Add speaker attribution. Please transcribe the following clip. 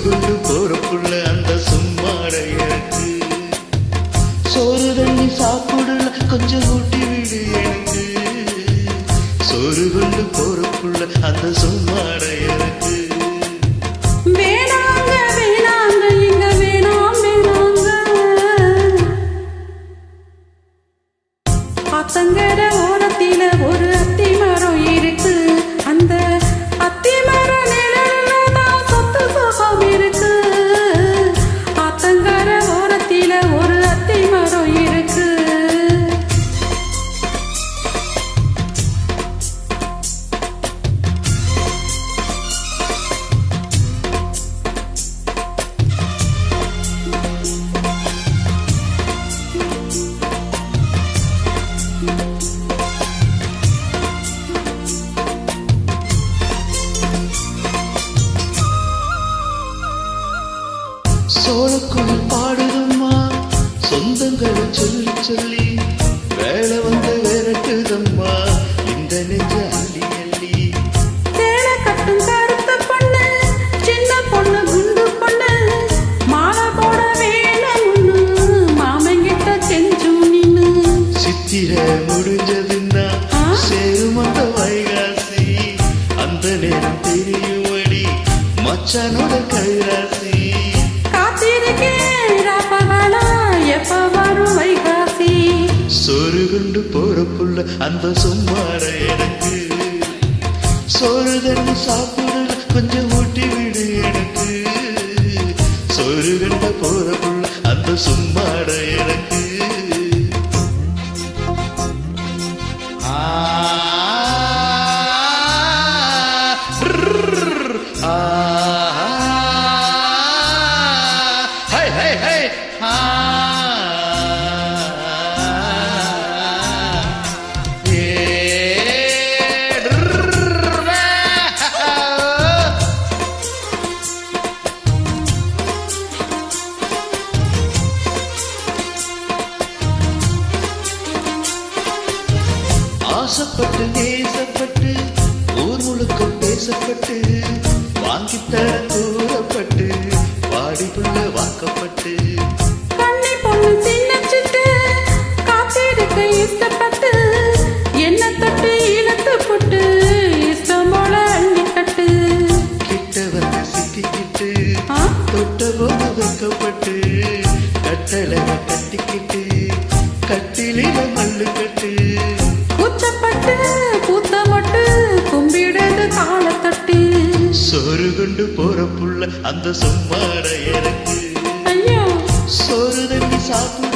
Speaker 1: கொண்டு போறப்புள்ள அந்த சும்மாட எனக்கு சோறு தண்ணி சாப்பிடல கொஞ்சம் ஊட்டி விடு எனக்கு சோறு கொண்டு போறப்புள்ள அந்த சும்மாட எனக்கு
Speaker 2: வேணாங்க வேணாங்க இங்க வேணாம் வேணாங்க ஆத்தங்கர ஓரத்தில ஒரு அத்தி மரம் இருக்கு அந்த அத்தி மர நிழல்ல தான் சொத்து சுகம் இருக்கு ஆத்தங்கர ஓரத்தில ஒரு அத்தி மரம் இருக்கு
Speaker 1: சோழக்குயில் பாடுதம்மா சொந்தங்களை சொல்லி சொல்லி வேலை வந்து விரட்டுதம்மா இந்த நெஞ்ச அள்ளி அள்ளி
Speaker 2: சேலை கட்டும் கருத்த பொண்ணு சின்ன பொண்ணு குண்டு பொண்ணு மாலை போட வேணும்னு மாமங்கிட்ட செஞ்சும் நின்னு
Speaker 1: சித்திர முடிஞ்சதுன்னா சேரும் அந்த வைகாசி அந்த நேரம் தெரியுமடி மச்சானோட கைராசி சோறு கொண்டு போறப்புள்ள அந்த சும்மாட எனக்கு சோறு தண்ணி சாப்பிடல கொஞ்சம் ஊட்டி விடு எனக்கு சோறு கண்ட போறப்புள்ள அந்த சும்மாட எனக்கு ஆசைப்பட்டு நேசப்பட்டு ஊர் முழுக்க பேசப்பட்டு வாங்கித்தர கூறப்பட்டு வாடிப்புள்ள வாக்கப்பட்டு
Speaker 2: கண்ணை பொண்ணு சின்னச்சிட்டு காத்திருக்க இஷ்டப்பட்டு என்ன தட்டு இழுத்து போட்டு இஷ்டம் போல அள்ளிக்கட்டு
Speaker 1: கிட்ட வந்து சிக்கிக்கிட்டு தொட்ட போது வைக்கப்பட்டு கட்டளை கட்டிக்கிட்டு கட்டிலில மல்லு கட்டு
Speaker 2: கூச்சப்பட்டு கூத்தமட்டு கும்பிடுது காலத்தட்டு
Speaker 1: சோறு கொண்டு போறப்புள்ள அந்த சும்மாட எனக்கு
Speaker 2: ஐயோ
Speaker 1: சோறு தண்ணி சாப்பிட